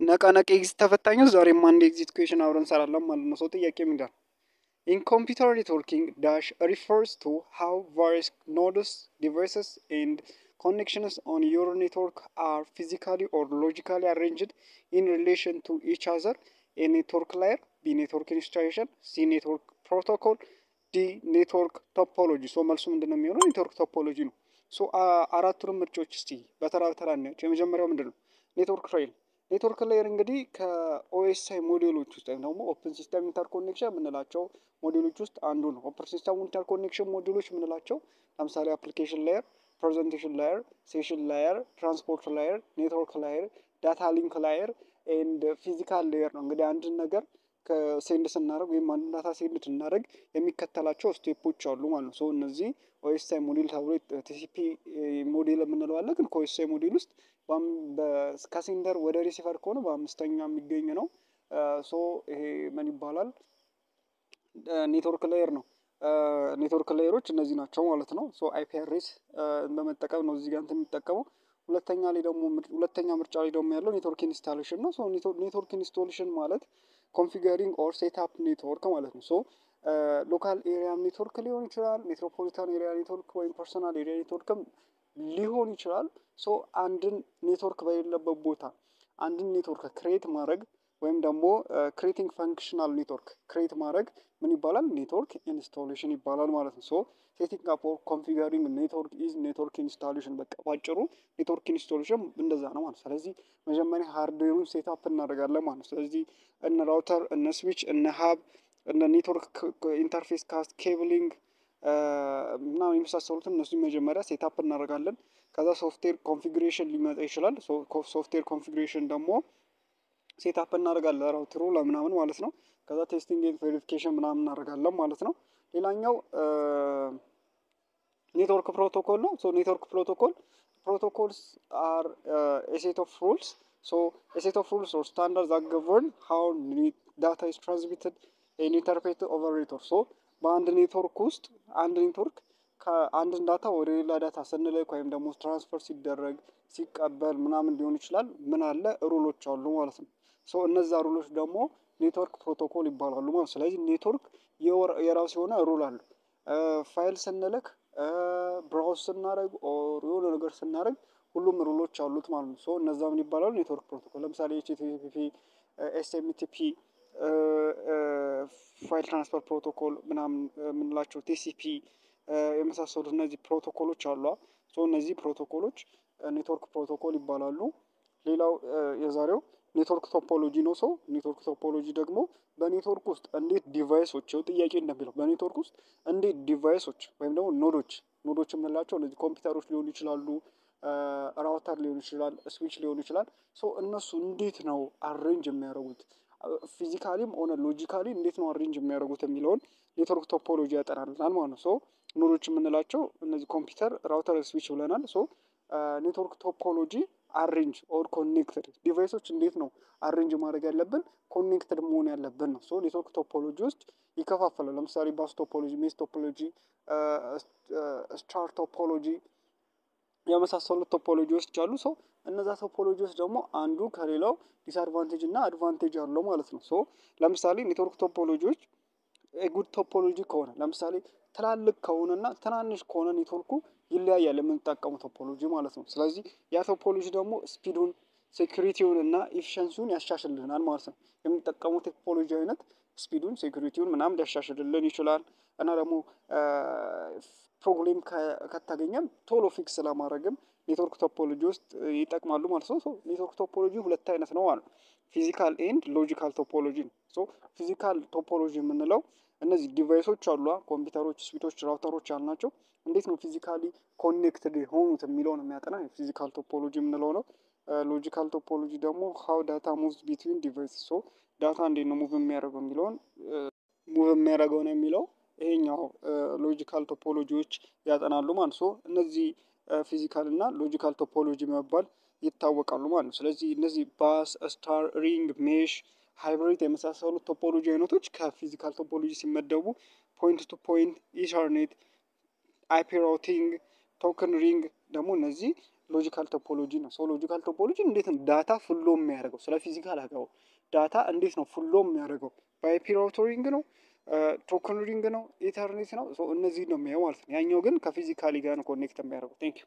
ነቃነቅ ኤግዚት ተፈታኞች ዛሬም አንድ ኤግዚት ኩዌሽን አብረን እንሰራለን ማለት ነው። ሰው ጥያቄ ምንድነው? In computer networking, dash refers to how various nodes, devices, and connections on your network are physically or logically arranged in relation to each other. A network layer, B network installation, C network protocol, D network topology. So መልሱ ምንድነው የሚሆነው? ኔትወርክ ቶፖሎጂ ነው። ሶ አራቱንም ምርጫዎች እስቲ በተራ በተራ እናያቸው። የመጀመሪያው ምንድነው? ኔትወርክ ላየር። ኔትወርክ ላየር እንግዲህ ከኦኤስአይ ሞዴሎች ውስጥ ወይም ደግሞ ኦፕን ሲስተም ኢንተርኮኔክሽን የምንላቸው ሞዴሎች ውስጥ አንዱ ነው። ኦፕን ሲስተም ኢንተርኮኔክሽን ሞዴሎች የምንላቸው ለምሳሌ አፕሊኬሽን ላየር፣ ፕሬዘንቴሽን ላየር፣ ሴሽን ላየር፣ ትራንስፖርት ላየር፣ ኔትወርክ ላየር፣ ዳታ ሊንክ ላየር ኤንድ ፊዚካል ላየር ነው። እንግዲህ አንድን ነገር ከሴንድ ስናደርግ ወይም አንድን ዳታ ሴንድ ስናደርግ የሚከተላቸው ስቴፖች አሉ ማለት ነው። ሶ እነዚህ ኦኤስአይ ሞዴል ተብሎ ቲሲፒ ሞዴል የምንለው አለ። ግን ከኦኤስአይ ሞዴል ውስጥ ከሴንደር ወደ ሪሲቨር ከሆነ በአምስተኛ የሚገኝ ነው። ሶ ይሄ ምን ይባላል? ኔትወርክ ላየር ነው። ኔትወርክ ላየሮች እነዚህ ናቸው ማለት ነው። ሶ አይፒ አድሬስ በመጠቀም ነው እዚህ ጋር እንትን የሚጠቀመው። ሁለተኛ ምርጫ ላይ ደግሞ ያለው ኔትወርክ ኢንስታሌሽን ነው። ሶ ኔትወርክ ኢንስታሌሽን ማለት ኮንፊገሪንግ ኦር ሴትአፕ ኔትወርክ ማለት ነው። ሶ ሎካል ኤሪያ ኔትወርክ ሊሆን ይችላል፣ ሜትሮፖሊታን ኤሪያ ኔትወርክ ወይም ፐርሰናል ኤሪያ ኔትወርክም ሊሆን ይችላል። ሶ አንድን ኔትወርክ በሌለበት ቦታ አንድን ኔትወርክ ክሬት ማድረግ ወይም ደግሞ ክሬቲንግ ፈንክሽናል ኔትወርክ ክሬት ማድረግ ምን ይባላል? ኔትወርክ ኢንስታሌሽን ይባላል ማለት ነው። ሶ ሴቲንግ አፕ ኦር ኮንፊገሪንግ ኔትወርክ ኢዝ ኔትወርክ ኢንስታሌሽን። በቃ ባጭሩ ኔትወርክ ኢንስታሌሽን እንደዛ ነው ማለት። ስለዚህ መጀመሪያ ሃርድዌሩን ሴትአፕ እናደርጋለን ማለት ነው። ስለዚህ እነ ራውተር፣ እነ ስዊች፣ እነ ሀብ፣ እነ ኔትወርክ ኢንተርፌስ ካስት፣ ኬብሊንግ ምናምን የመሳሰሉትን እነሱ መጀመሪያ ሴትአፕ እናደርጋለን። ከዛ ሶፍትዌር ኮንፊግሬሽን ሊመጣ ይችላል። ሶፍትዌር ኮንፊግሬሽን ደግሞ ሴትአፕ እናደርጋለን ራውተሩ ለምናምን ማለት ነው። ከዛ ቴስቲንግ ኤንድ ቬሪፊኬሽን ምናምን እናደርጋለን ማለት ነው። ሌላኛው ኔትወርክ ፕሮቶኮል ነው። ሶ ኔትወርክ ፕሮቶኮልስ አር ኤ ሴት ኦፍ ሩልስ። ሶ ኤ ሴት ኦፍ ሩልስ ኦር ስታንዳርድስ ዛት ገቨርን ሃው ዳታ ኢዝ ትራንስሚትድ ኤንድ ኢንተርፕሬትድ ኦቨር ኔትወርክ። ሶ በአንድ ኔትወርክ ውስጥ አንድ ኔትወርክ ከአንድን ዳታ ወደ ሌላ ዳታ ስንልክ ወይም ደግሞ ትራንስፈር ሲደረግ ሲቀበል ምናምን ሊሆን ይችላል። ምን አለ? ሩሎች አሉ ማለት ነው። ሶ እነዛ ሩሎች ደግሞ ኔትወርክ ፕሮቶኮል ይባላሉ ማለት። ስለዚህ ኔትወርክ የራሱ የሆነ ሩል አለው። ፋይል ስንልክ፣ ብራውዝ ስናደርግ ኦር የሆነ ነገር ስናደርግ ሁሉም ሩሎች አሉት ማለት ነው። ሶ እነዛ ምን ይባላሉ? ኔትወርክ ፕሮቶኮል። ለምሳሌ ኤችቲቲፒ፣ ኤስኤምቲፒ፣ ፋይል ትራንስፈር ፕሮቶኮል ምናምን የምንላቸው ቲሲፒ የመሳሰሉት እነዚህ ፕሮቶኮሎች አሉ። ሶ እነዚህ ፕሮቶኮሎች ኔትወርክ ፕሮቶኮል ይባላሉ። ሌላው የዛሬው ኔትወርክ ቶፖሎጂ ነው። ሰው ኔትወርክ ቶፖሎጂ ደግሞ በኔትወርክ ውስጥ እንዴት ዲቫይሶች ጥያቄ እንደሚለው በኔትወርክ ውስጥ እንዴት ዲቫይሶች ወይም ደግሞ ኖዶች የምንላቸው እነዚህ ኮምፒውተሮች ሊሆኑ ይችላሉ፣ ራውተር ሊሆን ይችላል፣ ስዊች ሊሆን ይችላል። ሶ እነሱ እንዴት ነው አሬንጅ የሚያደርጉት ፊዚካሊም ሆነ ሎጂካሊ እንዴት ነው አሬንጅ የሚያደርጉት የሚለውን ኔትወርክ ቶፖሎጂ ያጠናልናል ማለት ነው። ሶ ኖዶች የምንላቸው እነዚህ ኮምፒውተር፣ ራውተር፣ ስዊች ብለናል። ሶ ኔትወርክ ቶፖሎጂ አሬንጅ ኦር ኮኔክትድ ዲቫይሶች እንዴት ነው አሬንጅ ማድረግ ያለብን ኮኔክትድ መሆን ያለብን ነው። ሶ ኔትወርክ ቶፖሎጂ ውስጥ ይከፋፈላል። ለምሳሌ ባስ ቶፖሎጂ፣ ሜስ ቶፖሎጂ፣ ስታር ቶፖሎጂ የመሳሰሉት ቶፖሎጂዎች አሉ። ሰው እነዛ ቶፖሎጂዎች ደግሞ አንዱ ከሌላው ዲስአድቫንቴጅ እና አድቫንቴጅ አለው ማለት ነው። ሶ ለምሳሌ ኔትወርክ ቶፖሎጂዎች ጉድ ቶፖሎጂ ከሆነ ለምሳሌ ትላልቅ ከሆነና ትናንሽ ከሆነ ኔትወርኩ ይለያያል የምንጠቀሙ ቶፖሎጂ ማለት ነው። ስለዚህ ያ ቶፖሎጂ ደግሞ ስፒዱን፣ ሴኩሪቲውን እና ኢፊሸንሲውን ያሻሽልልናል ማለት ነው። የምንጠቀመው ቶፖሎጂ አይነት ስፒዱን፣ ሴኩሪቲውን ምናምን ሊያሻሽልልን ይችላል እና ደግሞ ፕሮብሌም ከተገኘም ቶሎ ፊክስ ለማድረግም ኔትወርክ ቶፖሎጂ ውስጥ ይጠቅማሉ ማለት ነው። ሶ ኔትወርክ ቶፖሎጂ ሁለት አይነት ነው ማለት ነው። ፊዚካል ኤንድ ሎጂካል ቶፖሎጂ ነው። ሶ ፊዚካል ቶፖሎጂ የምንለው እነዚህ ዲቫይሶች አሉ፣ ኮምፒውተሮች፣ ስዊቾች፣ ራውተሮች ያልናቸው እንዴት ነው ፊዚካሊ ኮኔክትድ የሆኑት የሚለውን የሚያጠና የፊዚካል ቶፖሎጂ የምንለው ነው። ሎጂካል ቶፖሎጂ ደግሞ ሃው ዳታ ሙቭስ ቢትዊን ዲቫይስ። ሶ ዳታ እንዴት ነው ሙቭ የሚያደርገው የሚለውን ሙቭ የሚያደርገው ነው የሚለው ይሄኛው ሎጂካል ቶፖሎጂዎች ያጠናሉ ማለት ነው። እነዚህ ፊዚካል እና ሎጂካል ቶፖሎጂ መባል ይታወቃሉ ማለት ነው። ስለዚህ እነዚህ ባስ፣ ስታር፣ ሪንግ፣ ሜሽ፣ ሃይብሪድ የመሳሰሉት ቶፖሎጂ አይነቶች ከፊዚካል ቶፖሎጂ ሲመደቡ ፖይንት ቱ ፖይንት፣ ኢተርኔት፣ አይፒ ራውቲንግ፣ ቶክን ሪንግ ደግሞ እነዚህ ሎጂካል ቶፖሎጂ ነው። ሶ ሎጂካል ቶፖሎጂ እንዴት ነው ዳታ ፍሎ የሚያደርገው? ስለ ፊዚካል አገባው ዳታ እንዴት ነው ፍሎ የሚያደርገው? ባይፒሮቶሪንግ ነው፣ ቶክን ሪንግ ነው፣ ኢተርኔት ነው። እነዚህ ነው የሚያየው ማለት ነው። ያኛው ግን ከፊዚካሊ ጋር ነው ኮኔክት የሚያደርገው። ቴንክ ዩ